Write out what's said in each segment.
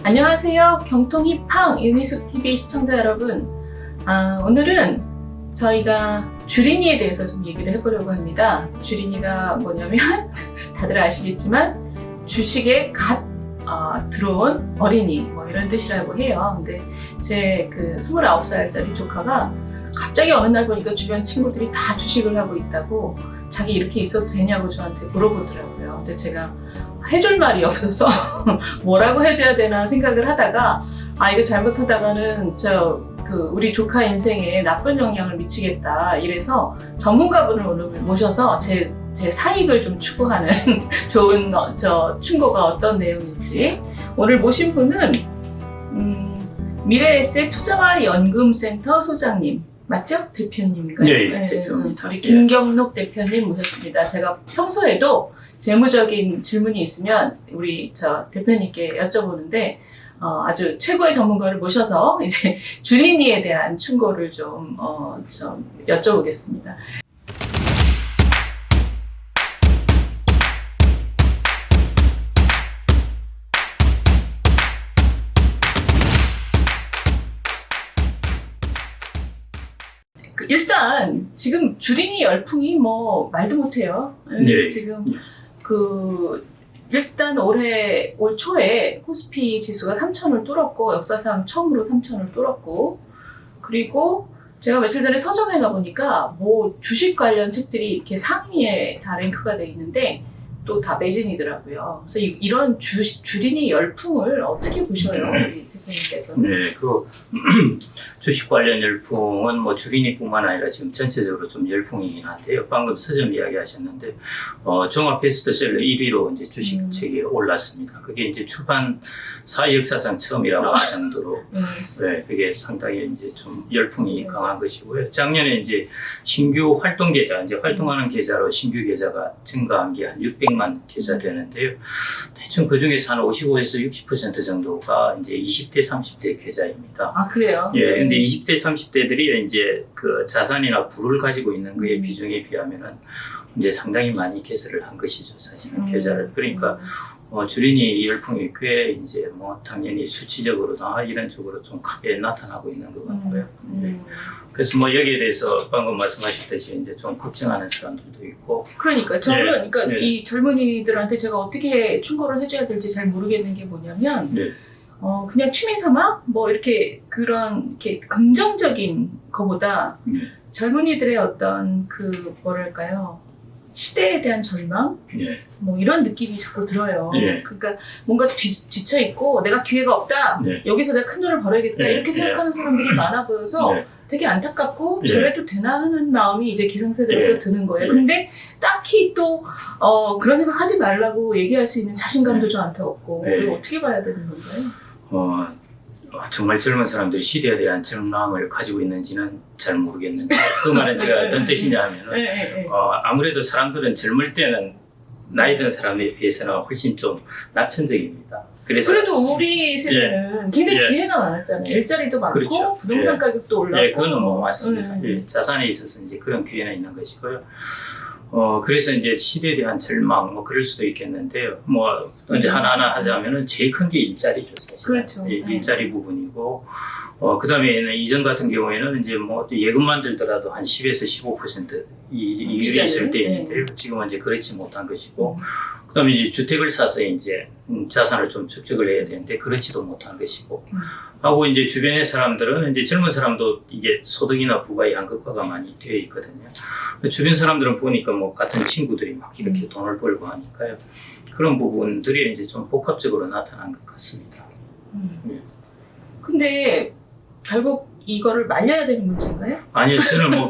안녕하세요. 경통힙항 유니숲TV 시청자 여러분. 오늘은 저희가 주린이에 대해서 좀 얘기를 해보려고 합니다. 주린이가 뭐냐면 다들 아시겠지만 주식에 갓 들어온 어린이 뭐 이런 뜻이라고 해요. 근데 제 그 29살짜리 조카가 갑자기 어느 날 보니까 주변 친구들이 다 주식을 하고 있다고 자기 이렇게 있어도 되냐고 저한테 물어보더라고요. 근데 제가 해줄 말이 없어서 뭐라고 해줘야 되나 생각을 하다가 이거 잘못하다가는 우리 조카 인생에 나쁜 영향을 미치겠다 이래서 전문가분을 오늘 모셔서 제 사익을 좀 추구하는 좋은 충고가 어떤 내용일지 오늘 모신 분은 미래에셋 투자와 연금센터 소장님 맞죠? 대표님인가요? 네, 대표입니다. 우리 김경록 대표님 모셨습니다. 제가 평소에도 재무적인 질문이 있으면 우리 대표님께 여쭤보는데 아주 최고의 전문가를 모셔서 이제 주린이에 대한 충고를 좀 여쭤보겠습니다. 일단 지금 주린이 열풍이 뭐 말도 못해요. 네. 지금 일단 올 초에 코스피 지수가 3,000을 뚫었고 역사상 처음으로 3,000을 뚫었고 그리고 제가 며칠 전에 서점에 가보니까 뭐 주식 관련 책들이 이렇게 상위에 다 랭크가 돼 있는데 또 다 매진이더라고요. 그래서 이런 주린이 열풍을 어떻게 보셔요, 우리 대표님께서? 네, 주식 관련 열풍은 뭐 주린이뿐만 아니라 지금 전체적으로 좀 열풍이긴 한데요. 방금 서점 이야기하셨는데 종합 베스트셀러 1위로 이제 주식 책이 올랐습니다. 그게 이제 출판사 역사상 처음이라고 할 정도로 네, 그게 상당히 이제 좀 열풍이 강한 것이고요. 작년에 이제 신규 활동 계좌, 이제 활동하는 계좌로 신규 계좌가 증가한 게 한 600만 계좌 되는데요. 대충 그 중에서 한 55에서 60% 정도가 이제 20대, 30대 계좌입니다. 그래요? 예, 근데 20대, 30대들이 이제 그 자산이나 부를 가지고 있는 그의 비중에 비하면은 이제 상당히 많이 개설을 한 것이죠, 사실은 계좌를. 그러니까 주린이 열풍이 꽤 이제 뭐 당연히 수치적으로나 이런 쪽으로 좀 크게 나타나고 있는 것 같고요. 네. 그래서 뭐 여기에 대해서 방금 말씀하셨듯이 이제 좀 걱정하는 사람들도 있고. 그러니까 저는 네. 이 젊은이들한테 제가 어떻게 충고를 해줘야 될지 잘 모르겠는 게 뭐냐면 네. 그냥 취미 삼아 뭐 이렇게 긍정적인 거보다 젊은이들의 어떤 뭐랄까요, 시대에 대한 절망? 네. 뭐 이런 느낌이 자꾸 들어요. 네. 그러니까 뭔가 지쳐 있고 내가 기회가 없다. 네. 여기서 내가 큰 돈을 벌어야겠다. 네. 이렇게 생각하는 사람들이 많아 보여서 네. 되게 안타깝고 네. 저래도 되나 하는 마음이 이제 기성세대로서 네. 드는 거예요. 네. 근데 딱히 또 그런 생각 하지 말라고 얘기할 수 있는 자신감도 저한테 없고 네. 이거 어떻게 봐야 되는 건가요? 정말 젊은 사람들이 시대에 대한 절망을 가지고 있는지는 잘 모르겠는데 그 말은 제가 어떤 뜻이냐 하면은 네. 아무래도 사람들은 젊을 때는 나이 든 사람에 비해서는 훨씬 좀 낙천적입니다. 그래도 우리 세대는 굉장히 예. 기회가 많았잖아요. 일자리도 많고 그렇죠. 부동산 예. 가격도 올랐고. 네, 그거는 뭐 맞습니다. 예, 자산에 있어서 이제 그런 기회는 있는 것이고요. 그래서 이제 시대에 대한 절망, 뭐 그럴 수도 있겠는데요. 뭐 이제 하나하나 하자면은 제일 큰 게 일자리죠, 사실. 그렇죠. 일자리 부분이고, 그 다음에는 이전 같은 경우에는 이제 뭐 예금만 들더라도 한 10에서 15% 이율이 있을 때인데요. 지금은 이제 그렇지 못한 것이고, 그 다음에 이제 주택을 사서 이제 자산을 좀 축적을 해야 되는데 그렇지도 못한 것이고, 하고 이제 주변의 사람들은 이제 젊은 사람도 이게 소득이나 부가 양극화가 많이 되어 있거든요. 주변 사람들은 보니까 뭐 같은 친구들이 막 이렇게 돈을 벌고 하니까요. 그런 부분들이 이제 좀 복합적으로 나타난 것 같습니다. 근데 결국 이거를 말려야 되는 문제인가요? 아니요, 저는 뭐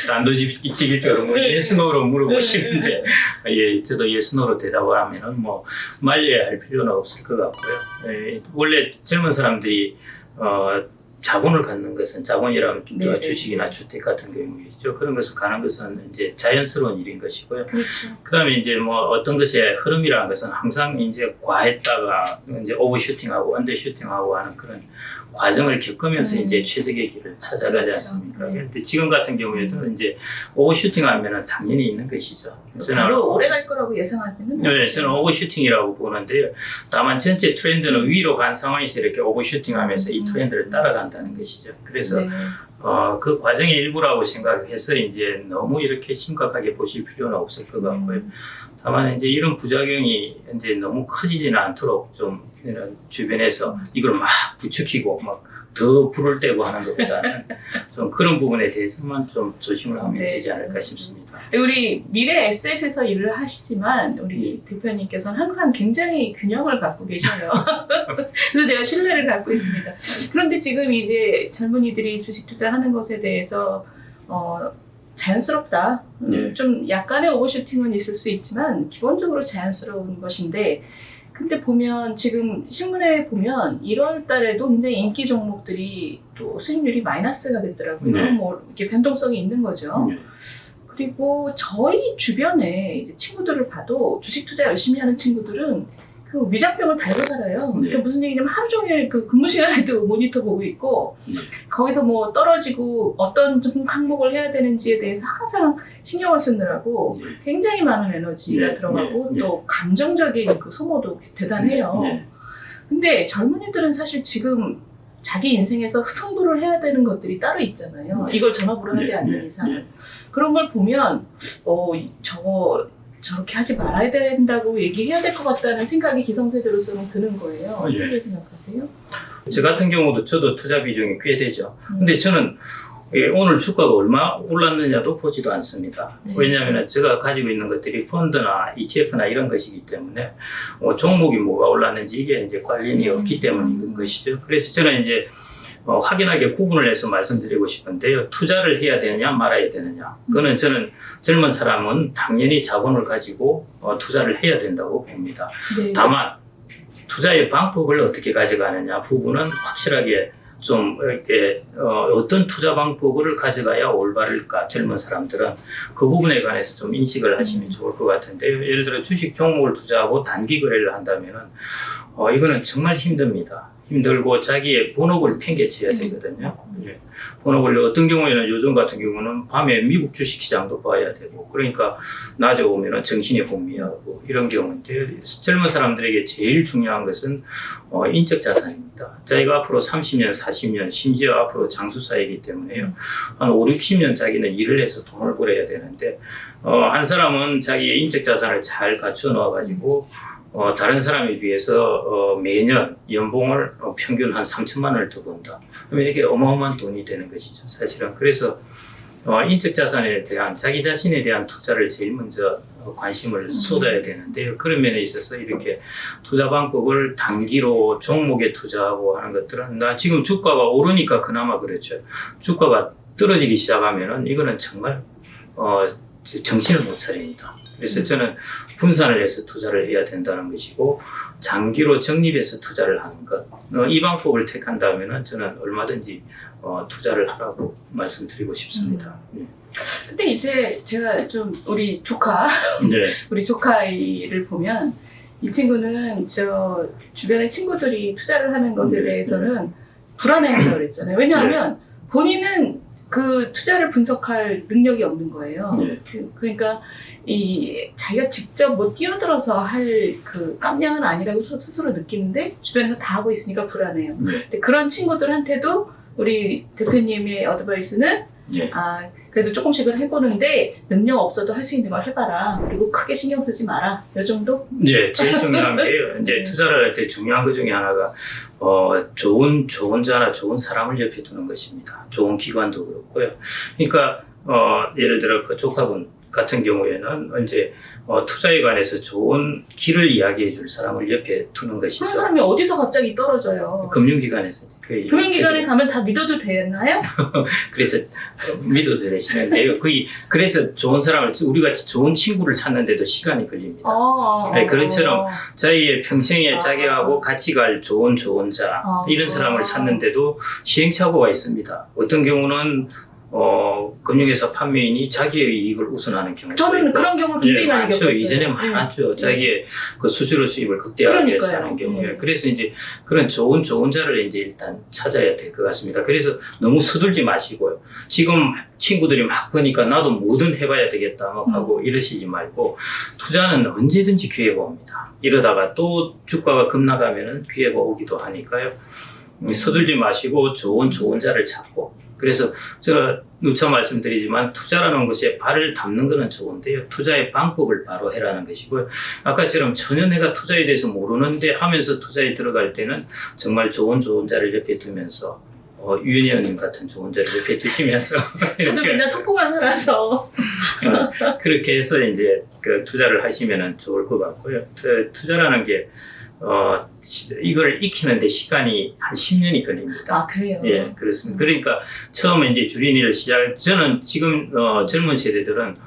단도직입적으로 뭐 예스노로 물어보시는데 예, 저도 예스노로 대답을 하면은 뭐 말려야 할 필요는 없을 것 같고요. 원래 젊은 사람들이 자본을 갖는 것은 자본이라면 네, 주식이나 주택 같은 경우이죠. 그런 것을 가는 것은 이제 자연스러운 일인 것이고요. 그렇죠. 그다음에 이제 뭐 어떤 것의 흐름이라는 것은 항상 이제 과했다가 이제 오버슈팅하고 언더슈팅하고 하는 그런 과정을 겪으면서 이제 최적의 길을 찾아가지 그렇죠. 않습니까? 네. 그런데 지금 같은 경우에도 이제 오버슈팅하면은 당연히 있는 것이죠. 별로 오래 갈 거라고 예상하지는 네, 않죠. 저는 오버슈팅이라고 보는데요. 다만 전체 트렌드는 위로 간 상황에서 이렇게 오버슈팅하면서 이 트렌드를 따라간다는 것이죠. 그래서 네. 그 과정의 일부라고 생각해서 이제 너무 이렇게 심각하게 보실 필요는 없을 것 같고요. 다만 이제 이런 부작용이 이제 너무 커지지는 않도록 좀 이런 주변에서 이걸 막 부추기고 막 더 불을 떼고 하는 것보다는 좀 그런 부분에 대해서만 좀 조심을 하면 네. 되지 않을까 싶습니다. 우리 미래 에셋에서 일을 하시지만 우리 대표님께서는 항상 굉장히 균형을 갖고 계셔요. 그래서 제가 신뢰를 갖고 있습니다. 그런데 지금 이제 젊은이들이 주식 투자하는 것에 대해서 자연스럽다. 네. 좀 약간의 오버슈팅은 있을 수 있지만 기본적으로 자연스러운 것인데 근데 보면 지금 신문에 보면 1월 달에도 굉장히 인기 종목들이 또 수익률이 마이너스가 됐더라고요. 네. 뭐 이렇게 변동성이 있는 거죠. 네. 그리고 저희 주변에 이제 친구들을 봐도 주식 투자 열심히 하는 친구들은 그 위장병을 달고 살아요. 그러니까 네. 무슨 얘기냐면 하루 종일 그 근무 시간에도 모니터 보고 있고 네. 거기서 뭐 떨어지고 어떤 항목을 해야 되는지에 대해서 항상 신경을 쓰느라고 네. 굉장히 많은 에너지가 네. 들어가고 네. 또 감정적인 그 소모도 대단해요. 네. 근데 젊은이들은 사실 지금 자기 인생에서 승부를 해야 되는 것들이 따로 있잖아요. 이걸 전업으로 하지 않는 이상. 네. 그런 걸 보면 저렇게 하지 말아야 된다고 얘기해야 될 것 같다는 생각이 기성세대로서는 드는 거예요. 어떻게 생각하세요? 저 같은 경우도 저도 투자 비중이 꽤 되죠. 근데 저는 오늘 주가가 얼마 올랐느냐도 보지도 않습니다. 네. 왜냐하면 제가 가지고 있는 것들이 펀드나 ETF나 이런 것이기 때문에 종목이 뭐가 올랐는지 이게 이제 관련이 없기 때문인 것이죠. 그래서 저는 이제 확연하게 구분을 해서 말씀드리고 싶은데요. 투자를 해야 되느냐 말아야 되느냐. 그거는 저는 젊은 사람은 당연히 자본을 가지고 투자를 해야 된다고 봅니다. 네. 다만 투자의 방법을 어떻게 가져가느냐 부분은 확실하게 좀 이렇게 어떤 투자 방법을 가져가야 올바를까 젊은 사람들은 그 부분에 관해서 좀 인식을 하시면 좋을 것 같은데요. 예를 들어 주식 종목을 투자하고 단기 거래를 한다면은 이거는 정말 힘듭니다. 힘들고 자기의 본업을 팽개쳐야 되거든요. 예. 본업을 어떤 경우에는 요즘 같은 경우는 밤에 미국 주식시장도 봐야 되고 그러니까 낮에 오면은 정신이 혼미하고 이런 경우인데 젊은 사람들에게 제일 중요한 것은 인적 자산입니다. 자기가 앞으로 30년, 40년 심지어 앞으로 장수사이기 때문에요. 한 5, 60년 자기는 일을 해서 돈을 벌어야 되는데 한 사람은 자기의 인적 자산을 잘 갖추어 놓아가지고 다른 사람에 비해서 매년 연봉을 평균 한 3천만 원을 더 번다. 그러면 이게 어마어마한 돈이 되는 것이죠, 사실은. 그래서 인적 자산에 대한 자기 자신에 대한 투자를 제일 먼저 관심을 쏟아야 되는데요. 그런 면에 있어서 이렇게 투자 방법을 단기로 종목에 투자하고 하는 것들은 나 지금 주가가 오르니까 그나마 그렇죠. 주가가 떨어지기 시작하면은 이거는 정말 정신을 못 차립니다. 그래서 저는 분산을 해서 투자를 해야 된다는 것이고 장기로 적립해서 투자를 하는 것. 이 방법을 택한다면 저는 얼마든지 투자를 하라고 말씀드리고 싶습니다. 근데 이제 제가 좀 우리 조카, 네. 우리 조카를 보면 이 친구는 저 주변의 친구들이 투자를 하는 것에 네. 대해서는 불안해한다고 그랬잖아요. 왜냐하면 본인은 그 투자를 분석할 능력이 없는 거예요. 네. 그러니까 이 자기가 직접 뭐 뛰어들어서 할 그 깜냥은 아니라고 스스로 느끼는데 주변에서 다 하고 있으니까 불안해요. 네. 근데 그런 친구들한테도 우리 대표님의 어드바이스는 네. 그래도 조금씩은 해보는데 능력 없어도 할 수 있는 걸 해봐라. 그리고 크게 신경 쓰지 마라. 이 정도? 네, 제일 중요한 게요. 이제 투자를 할 때 중요한 것 중에 하나가 좋은 자나 좋은 사람을 옆에 두는 것입니다. 좋은 기관도 그렇고요. 그러니까 예를 들어 그 조카분 같은 경우에는 이제 투자에 관해서 좋은 길을 이야기해 줄 사람을 옆에 두는 것이죠. 그런 사람이 어디서 갑자기 떨어져요? 금융기관에서 금융기관에 가면 다 믿어도 되나요? 그래서 믿어도 되시는데요. 그래서 좋은 사람을 우리 같이 좋은 친구를 찾는데도 시간이 걸립니다. 네, 그것처럼 자기의 평생에 자기하고 같이 갈 좋은 자 이런 사람을 찾는데도 시행착오가 있습니다. 어떤 경우는 금융회사 판매인이 자기의 이익을 우선하는 경우가 저는 있고, 그런 경우를 굉장히 많이 겪었어요. 이전에 많았죠. 자기의 그 수수료 수입을 극대화하기 위해서 하는 경우에. 그래서 이제 그런 좋은 자를 이제 일단 찾아야 될 것 같습니다. 그래서 너무 서둘지 마시고요. 지금 친구들이 막 보니까 나도 뭐든 해봐야 되겠다 막 하고 이러시지 말고 투자는 언제든지 기회가 옵니다. 이러다가 또 주가가 급나가면은 기회가 오기도 하니까요. 서둘지 마시고 좋은 자를 찾고 그래서 제가 누차 말씀드리지만 투자라는 것에 발을 담는 것은 좋은데요. 투자의 방법을 바로 해라는 것이고요. 아까처럼 전혀 내가 투자에 대해서 모르는데 하면서 투자에 들어갈 때는 정말 좋은 자를 옆에 두면서 유은희 의원님 같은 좋은 자를 옆에 두시면서 저도 맨날 속고만 살아서 그렇게 해서 이제 그 투자를 하시면 좋을 것 같고요. 투자라는 게 이걸 익히는데 시간이 한 10년이 걸립니다. 아, 그래요? 예, 그렇습니다. 그러니까 처음에 이제 주린이를 저는 지금 젊은 세대들은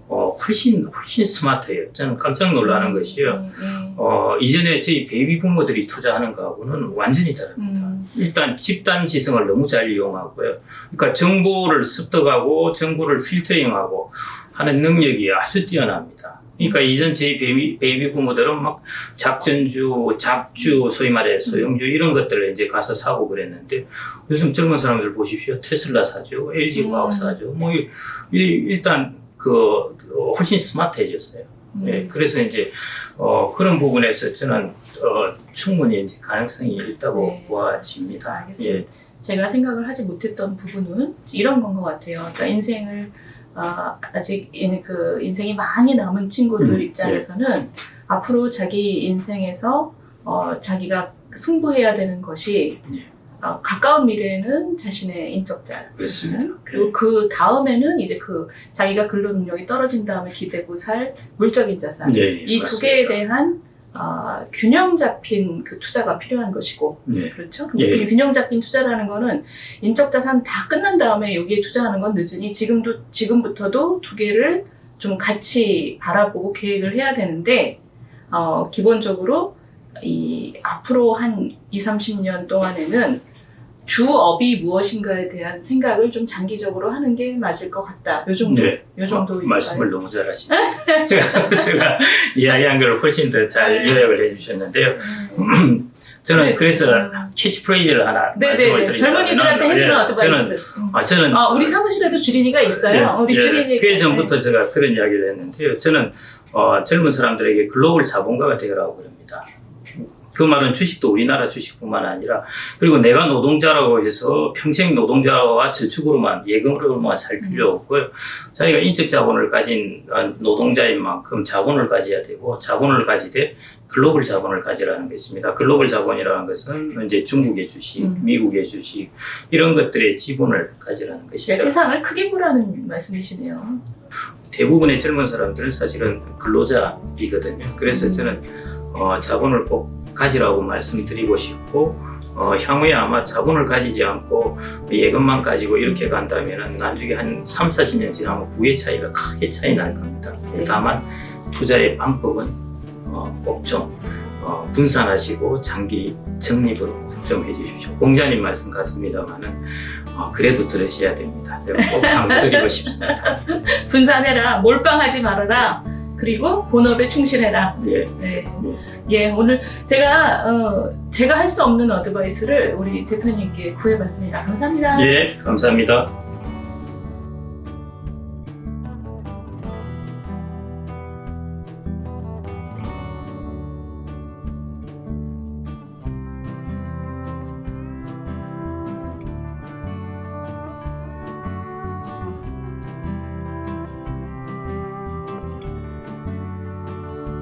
훨씬 스마트해요. 저는 깜짝 놀라는 것이요. 이전에 저희 베이비 부모들이 투자하는 거하고는 완전히 다릅니다. 일단 집단 지성을 너무 잘 이용하고요. 그러니까 정보를 습득하고 정보를 필터링하고 하는 능력이 아주 뛰어납니다. 그러니까 이전 저희 베이비 부모들은 막 작전주, 잡주, 소위 말해 소형주 이런 것들을 이제 가서 사고 그랬는데 요즘 젊은 사람들 보십시오. 테슬라 사죠. LG 화학 사죠. 뭐 일단 훨씬 스마트해졌어요. 네, 그래서 이제 그런 부분에서 저는 충분히 이제 가능성이 있다고 보아집니다. 알겠습니다. 예. 제가 생각을 하지 못했던 부분은 이런 건 것 같아요. 그러니까 인생을 아직 그 인생이 많이 남은 친구들 입장에서는 앞으로 자기 인생에서 자기가 승부해야 되는 것이 가까운 미래에는 자신의 인적자. 그렇습니다. 그리고 그 다음에는 이제 자기가 근로 능력이 떨어진 다음에 기대고 살 물적인 자산. 이 두 개에 대한 균형 잡힌 그 투자가 필요한 것이고. 그렇죠? 근데 그 균형 잡힌 투자라는 거는 인적 자산 다 끝난 다음에 여기에 투자하는 건 늦으니 지금부터도 두 개를 좀 같이 바라보고 계획을 해야 되는데, 기본적으로 앞으로 한 20-30년 동안에는 주업이 무엇인가에 대한 생각을 좀 장기적으로 하는 게 맞을 것 같다. 요 정도. 말씀을 너무 잘하시네요. 제가 이야기한 걸 훨씬 더 잘 요약을 해주셨는데요. 저는 그래서 캐치프레이즈를 하나 말씀을 드리자면 젊은이들한테 해주는 어드바이스. 저는 우리 사무실에도 주린이가 있어요. 우리 주린이 꽤 전부터 제가 그런 이야기를 했는데요. 저는 젊은 사람들에게 글로벌 자본가가 되라고 그럽니다. 그 말은 주식도 우리나라 주식뿐만 아니라 그리고 내가 노동자라고 해서 평생 노동자와 저축으로만 예금으로만 살 필요 없고요. 자기가 인적 자본을 가진 노동자인 만큼 자본을 가져야 되고 자본을 가지되 글로벌 자본을 가지라는 것입니다. 글로벌 자본이라는 것은 이제 중국의 주식, 미국의 주식 이런 것들의 지분을 가지라는 것이죠. 세상을 크게 보라는 말씀이시네요. 대부분의 젊은 사람들은 사실은 근로자이거든요. 그래서 저는 자본을 꼭 가지라고 말씀드리고 싶고 향후에 아마 자본을 가지지 않고 예금만 가지고 이렇게 간다면 나중에 한 30-40년 지나면 부의 차이가 크게 차이 날 겁니다. 다만 투자의 방법은 꼭 좀 분산하시고 장기 적립으로 꼭 좀 해주십시오. 공자님 말씀 같습니다만은 그래도 들으셔야 됩니다. 제가 꼭 강조드리고 싶습니다. 분산해라, 몰빵하지 말아라. 그리고 본업에 충실해라. 오늘 제가 할 수 없는 어드바이스를 우리 대표님께 구해봤습니다. 감사합니다. 감사합니다.